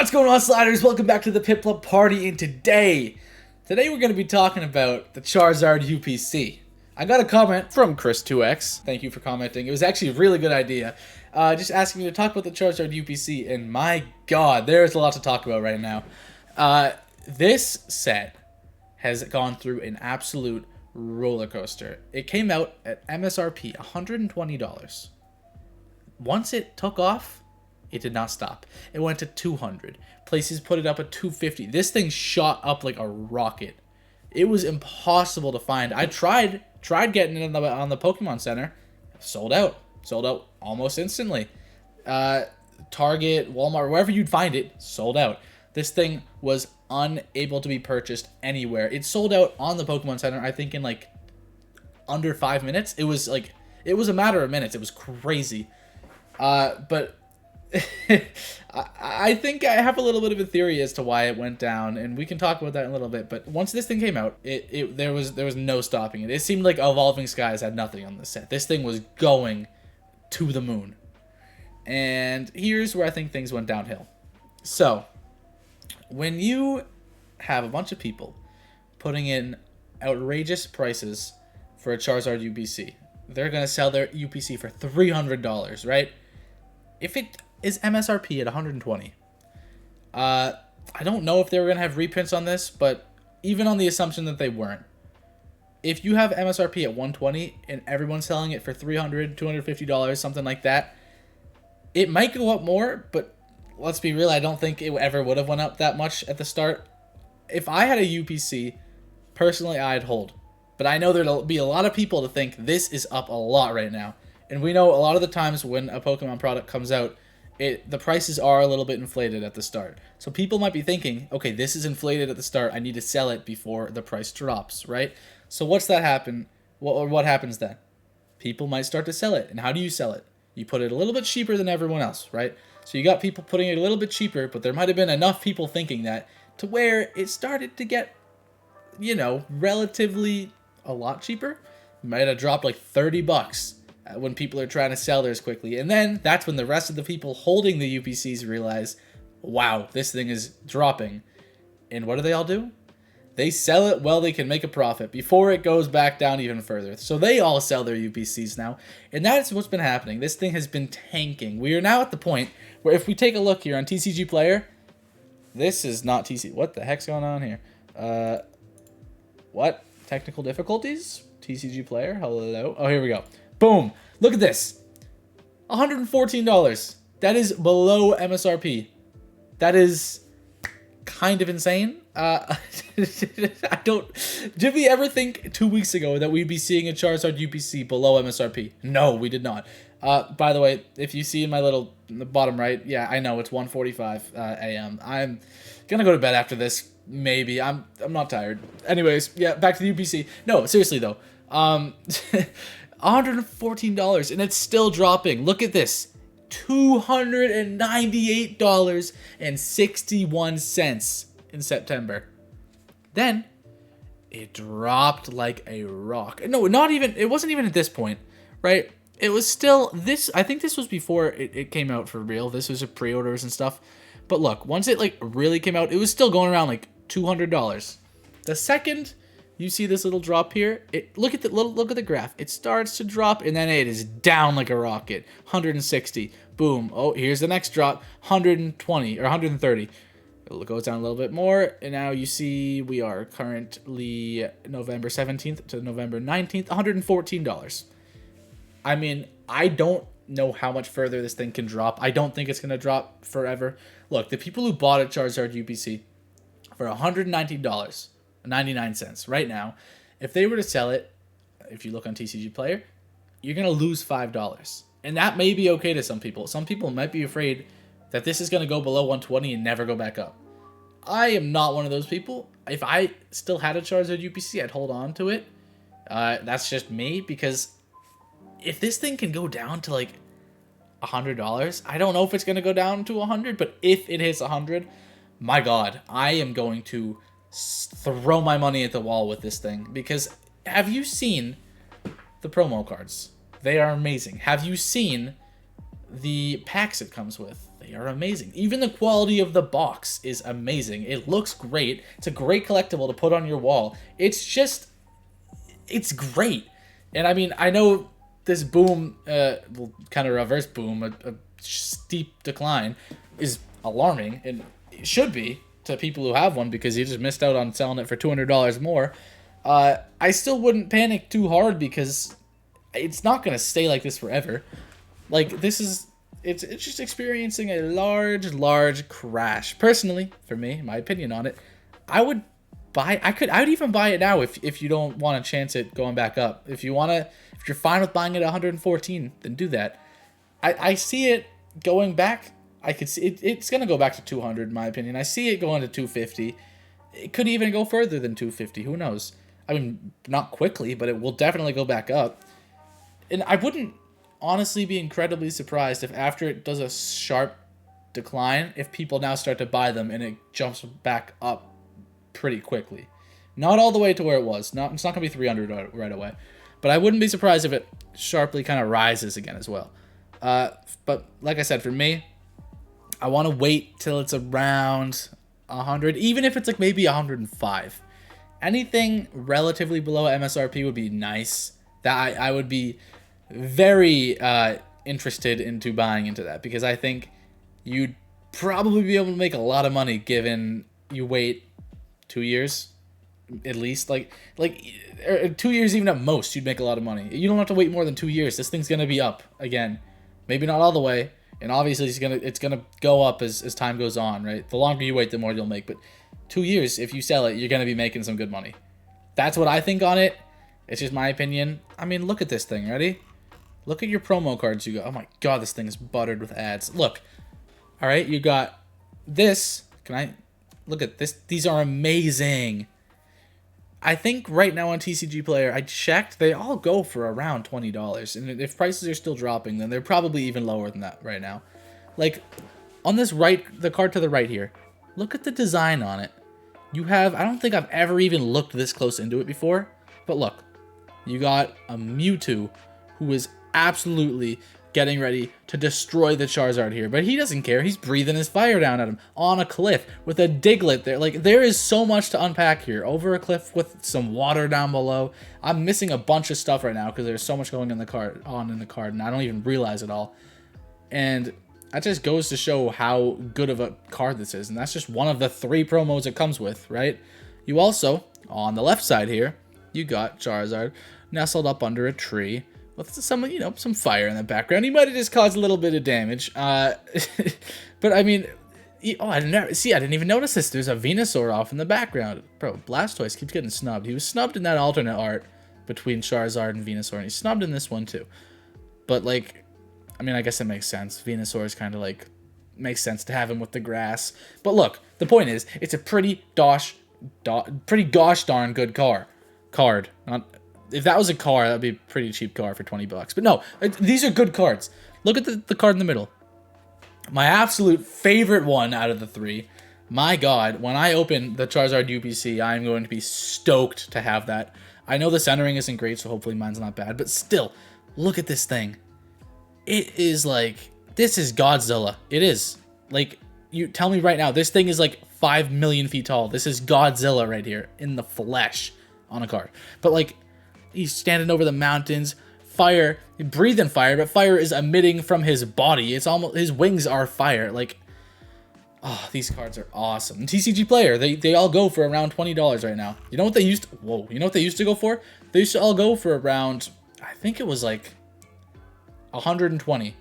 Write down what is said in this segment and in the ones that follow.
What's going on, Sliders? Welcome back to the Piplup Party, and today we're going to be talking about the Charizard UPC. I got a comment from Chris2X. Thank you for commenting. It was actually a really good idea. Just asking me to talk about the Charizard UPC, and my god, there's a lot to talk about right now. This set has gone through an absolute roller coaster. It came out at MSRP $120. Once it took off, it did not stop. It went to 200. Places put it up at 250. This thing shot up like a rocket. It was impossible to find. I tried getting it on the Pokemon Center. Sold out. Sold out almost instantly. Target, Walmart, wherever you'd find it, sold out. This thing was unable to be purchased anywhere. It sold out on the Pokemon Center, I think, in like under 5 minutes. It was a matter of minutes. It was crazy. But I think I have a little bit of a theory as to why it went down, and we can talk about that in a little bit. But once this thing came out, there was no stopping it. It seemed like Evolving Skies had nothing on the set. This thing was going to the moon. And here's where I think things went downhill. So, when you have a bunch of people putting in outrageous prices for a Charizard UPC, they're going to sell their UPC for $300, right? If it is MSRP at 120, I don't know if they were going to have reprints on this, but even on the assumption that they weren't, if you have MSRP at 120 and everyone's selling it for $300, $250, something like that, it might go up more, but let's be real, I don't think it ever would have went up that much at the start. If I had a UPC, personally, I'd hold. But I know there'll be a lot of people to think this is up a lot right now. And we know a lot of the times when a Pokemon product comes out, the prices are a little bit inflated at the start. So people might be thinking, okay, this is inflated at the start. I need to sell it before the price drops, right? So what's that happen? What happens then? People might start to sell it. And how do you sell it? You put it a little bit cheaper than everyone else, right? So you got people putting it a little bit cheaper, but there might have been enough people thinking that to where it started to get, relatively a lot cheaper. It might have dropped like $30 when people are trying to sell theirs quickly. And then that's when the rest of the people holding the UPCs realize, wow, this thing is dropping. And what do they all do? They sell it while they can make a profit before it goes back down even further. So they all sell their UPCs now. And that's what's been happening. This thing has been tanking. We are now at the point where if we take a look here on TCG Player, this is not TCG. What the heck's going on here? What? Technical difficulties? TCG Player? Hello? Oh, here we go. Boom. Look at this. $114. That is below MSRP. That is kind of insane. Did we ever think 2 weeks ago that we'd be seeing a Charizard UPC below MSRP? No, we did not. By the way, if you see in the bottom right, yeah, I know it's 1:45 a.m. I'm gonna go to bed after this. Maybe I'm not tired. Anyways, yeah, back to the UPC. No, seriously though, $114, and it's still dropping. Look at this. $298.61 in September. Then it dropped like a rock. No, it wasn't even at this point, right? It was still this. I think this was before it came out for real. This was a pre-orders and stuff. But look, once it really came out, it was still going around like $200. The second you see this little drop here, look at the graph. It starts to drop and then it is down like a rocket. 160. Boom. Oh, here's the next drop. 120 or 130. It goes down a little bit more, and now you see we are currently November 17th to November 19th, $114. I mean, I don't know how much further this thing can drop. I don't think it's going to drop forever. Look, the people who bought a Charizard UPC for $119.99 right now, if they were to sell it, if you look on TCG Player, you're going to lose $5. And that may be okay to some people. Some people might be afraid that this is going to go below 120 and never go back up. I am not one of those people. If I still had a Charizard UPC, I'd hold on to it. That's just me, because if this thing can go down to like $100, I don't know if it's going to go down to 100, but if it hits 100, my God, I am going to throw my money at the wall with this thing. Because have you seen the promo cards? They are amazing. Have you seen the packs it comes with? They they are amazing. Even the quality of the box is amazing. It looks great. It's a great collectible to put on your wall. It's great. And I mean, I know this boom, kind of reverse boom, a steep decline, is alarming, and it should be to people who have one because you just missed out on selling it for $200 more. I still wouldn't panic too hard because it's not going to stay like this forever. Like, it's just experiencing a large crash. Personally, for me, my opinion on it, I would even buy it now if you don't want to chance it going back up. If you're fine with buying it at 114, then do that. I see it going back. I could see it's going to go back to 200 in my opinion. I see it going to 250. It could even go further than 250. Who knows? I mean, not quickly, but it will definitely go back up. And I wouldn't honestly be incredibly surprised if after it does a sharp decline, if people now start to buy them and it jumps back up pretty quickly. Not all the way to where it was. It's not going to be 300 right away. But I wouldn't be surprised if it sharply kind of rises again as well. But like I said, for me, I want to wait till it's around 100, even if it's like maybe 105. Anything relatively below MSRP would be nice. That I would be very interested into buying into that because I think you'd probably be able to make a lot of money given you wait 2 years at least. Like 2 years even at most, you'd make a lot of money. You don't have to wait more than 2 years. This thing's gonna be up again. Maybe not all the way, and obviously it's gonna go up as time goes on, right? The longer you wait, the more you'll make. But 2 years, if you sell it, you're gonna be making some good money. That's what I think on it. It's just my opinion. I mean, look at this thing. Ready? Look at your promo cards you got. Oh my god, this thing is buttered with ads. Look. All right, you got this. Can I look at this? These are amazing. I think right now on TCG Player, I checked, they all go for around $20. And if prices are still dropping, then they're probably even lower than that right now. Like, on this the card to the right here, look at the design on it. You have, I don't think I've ever even looked this close into it before, but look, you got a Mewtwo who is absolutely getting ready to destroy the Charizard here, but he doesn't care. He's breathing his fire down at him on a cliff with a Diglett there. Like, there is so much to unpack here. Over a cliff with some water down below. I'm missing a bunch of stuff right now because there's so much going in the card, and I don't even realize it all. And that just goes to show how good of a card this is, and that's just one of the 3 promos it comes with, right? You also, on the left side here, you got Charizard nestled up under a tree with some, some fire in the background. He might have just caused a little bit of damage. But I mean, I didn't even notice this. There's a Venusaur off in the background. Bro, Blastoise keeps getting snubbed. He was snubbed in that alternate art between Charizard and Venusaur, and he's snubbed in this one too. But like, I mean, I guess it makes sense. Venusaur is kind of like, makes sense to have him with the grass. But look, the point is, it's a pretty gosh darn good card. If that was a car, that'd be a pretty cheap car for $20. But no, these are good cards. Look at the card in the middle. My absolute favorite one out of the 3. My god, when I open the Charizard UPC, I'm going to be stoked to have that. I know the centering isn't great, so hopefully mine's not bad. But still, look at this thing. It is like, this is Godzilla. It is. Like, you tell me right now, this thing is like 5 million feet tall. This is Godzilla right here in the flesh on a card. But like, he's standing over the mountains, fire, breathing fire, but fire is emitting from his body. It's almost, his wings are fire. Like, oh, these cards are awesome. And TCG Player, they all go for around $20 right now. You know what they used to, you know what they used to go for? They used to all go for around, I think it was like 120.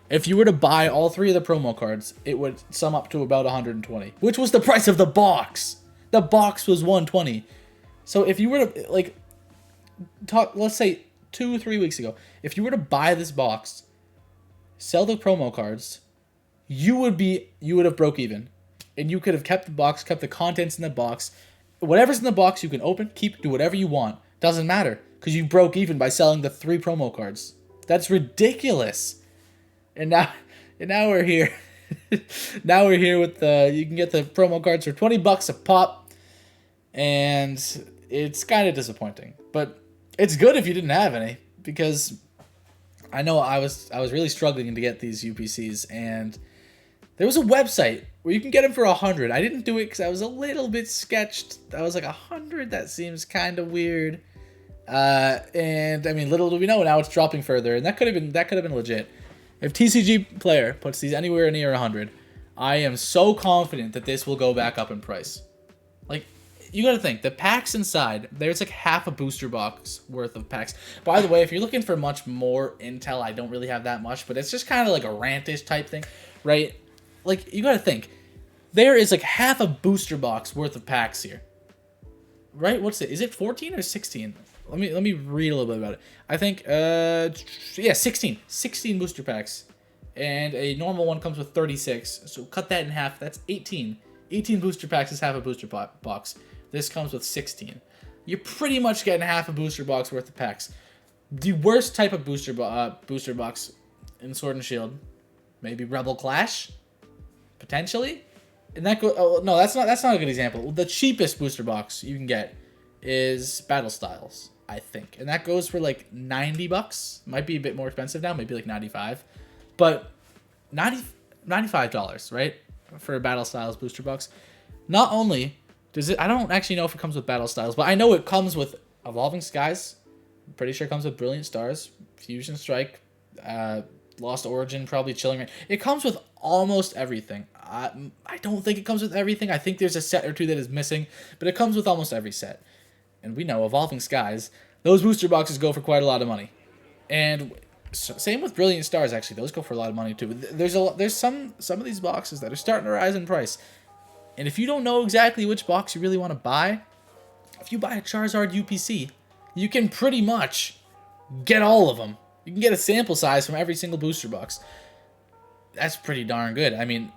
If you were to buy all 3 of the promo cards, it would sum up to about 120, which was the price of the box. The box was 120. So if you were to, like, let's say 2-3 weeks ago, if you were to buy this box, sell the promo cards, you would have broke even, and you could have kept the box, kept the contents in the box. Whatever's in the box, you can open, keep, do whatever you want. Doesn't matter because you broke even by selling the 3 promo cards. That's ridiculous. And now we're here. Now we're here with you can get the promo cards for $20 a pop, and it's kind of disappointing, but it's good if you didn't have any, because I know I was really struggling to get these UPCs, and There was a website where you can get them for 100. I didn't do it because I was a little bit sketched. I was like, 100? That seems kind of weird. And I mean, little do we know, now it's dropping further, and that could have been legit. If TCG Player puts these anywhere near 100, I am so confident that this will go back up in price. Like, you gotta think, the packs inside, there's like half a booster box worth of packs. By the way, if you're looking for much more intel, I don't really have that much, but it's just kind of like a rantish type thing, right? Like, you gotta think, there is like half a booster box worth of packs here. Right? What's it? Is it 14 or 16? Let me read a little bit about it. I think, yeah, 16. 16 booster packs. And a normal one comes with 36. So cut that in half. That's 18. 18 booster packs is half a booster box. This comes with 16. You're pretty much getting half a booster box worth of packs. The worst type of booster box in Sword and Shield, maybe Rebel Clash, potentially. And that no, that's not a good example. The cheapest booster box you can get is Battle Styles, I think, and that goes for like $90. Might be a bit more expensive now, maybe like 95, but $95, right, for a Battle Styles booster box. Not only does it, I don't actually know if it comes with Battle Styles, but I know it comes with Evolving Skies. I'm pretty sure it comes with Brilliant Stars, Fusion Strike, Lost Origin, probably Chilling Reign. It comes with almost everything. I don't think it comes with everything. I think there's a set or two that is missing, but it comes with almost every set. And we know Evolving Skies, those booster boxes go for quite a lot of money. And same with Brilliant Stars, actually. Those go for a lot of money too. There's some of these boxes that are starting to rise in price. And if you don't know exactly which box you really want to buy, if you buy a Charizard UPC, you can pretty much get all of them. You can get a sample size from every single booster box. That's pretty darn good. I mean,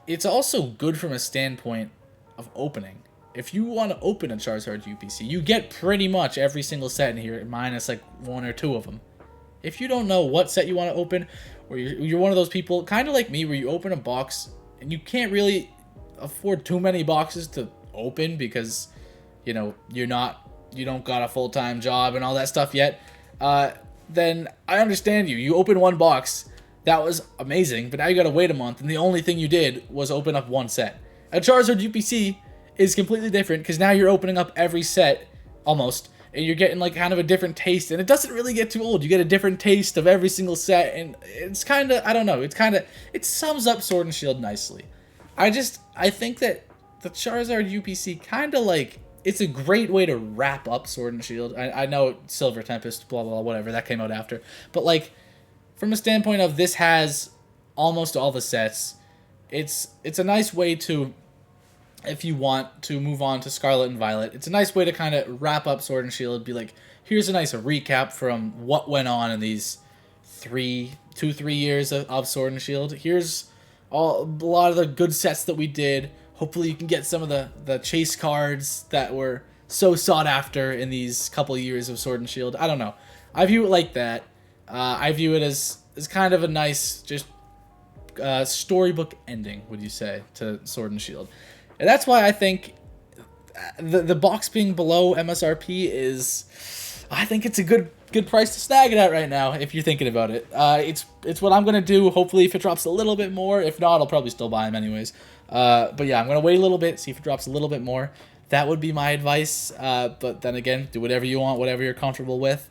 it's also good from a standpoint of opening. If you want to open a Charizard UPC, you get pretty much every single set in here, minus like one or two of them. If you don't know what set you want to open, or you're one of those people, kind of like me, where you open a box and you can't really afford too many boxes to open because, you know, you don't got a full-time job and all that stuff yet, then I understand you. You open one box, that was amazing, but now you gotta wait a month, and the only thing you did was open up one set. A Charizard UPC is completely different because now you're opening up every set, almost, and you're getting like kind of a different taste, and it doesn't really get too old. You get a different taste of every single set, and it's kind of, I don't know, it sums up Sword and Shield nicely. I think that the Charizard UPC kind of like, it's a great way to wrap up Sword and Shield. I know Silver Tempest, blah, blah, blah, whatever, that came out after. But like, from a standpoint of this has almost all the sets, it's a nice way to, if you want to move on to Scarlet and Violet, it's a nice way to kind of wrap up Sword and Shield, be like, here's a nice recap from what went on in these 3 years of Sword and Shield. Here's a lot of the good sets that we did. Hopefully you can get some of the chase cards that were so sought after in these couple years of Sword and Shield. I don't know. I view it like that. I view it as kind of a nice, just storybook ending, would you say, to Sword and Shield. And that's why I think the box being below MSRP is, I think it's a good price to snag it at right now, if you're thinking about it. It's what I'm going to do. Hopefully if it drops a little bit more. If not, I'll probably still buy them anyways. But yeah, I'm going to wait a little bit, see if it drops a little bit more. That would be my advice. But then again, do whatever you want, whatever you're comfortable with.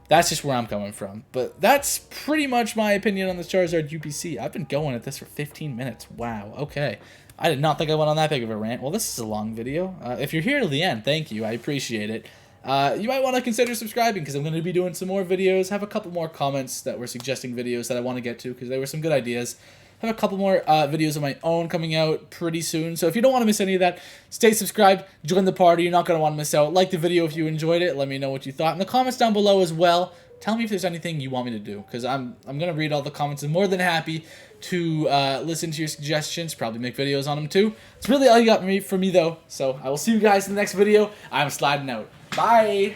That's just where I'm coming from. But that's pretty much my opinion on the Charizard UPC. I've been going at this for 15 minutes. Wow, okay. I did not think I went on that big of a rant. Well, this is a long video. If you're here to the end, thank you. I appreciate it. You might want to consider subscribing because I'm going to be doing some more videos. Have a couple more comments that were suggesting videos that I want to get to because there were some good ideas. Have a couple more videos of my own coming out pretty soon. So if you don't want to miss any of that, stay subscribed, join the party. You're not going to want to miss out. Like the video if you enjoyed it. Let me know what you thought in the comments down below as well. Tell me if there's anything you want me to do because I'm going to read all the comments and more than happy to listen to your suggestions, probably make videos on them too. It's really all you got for me though. So I will see you guys in the next video. I'm sliding out. Bye!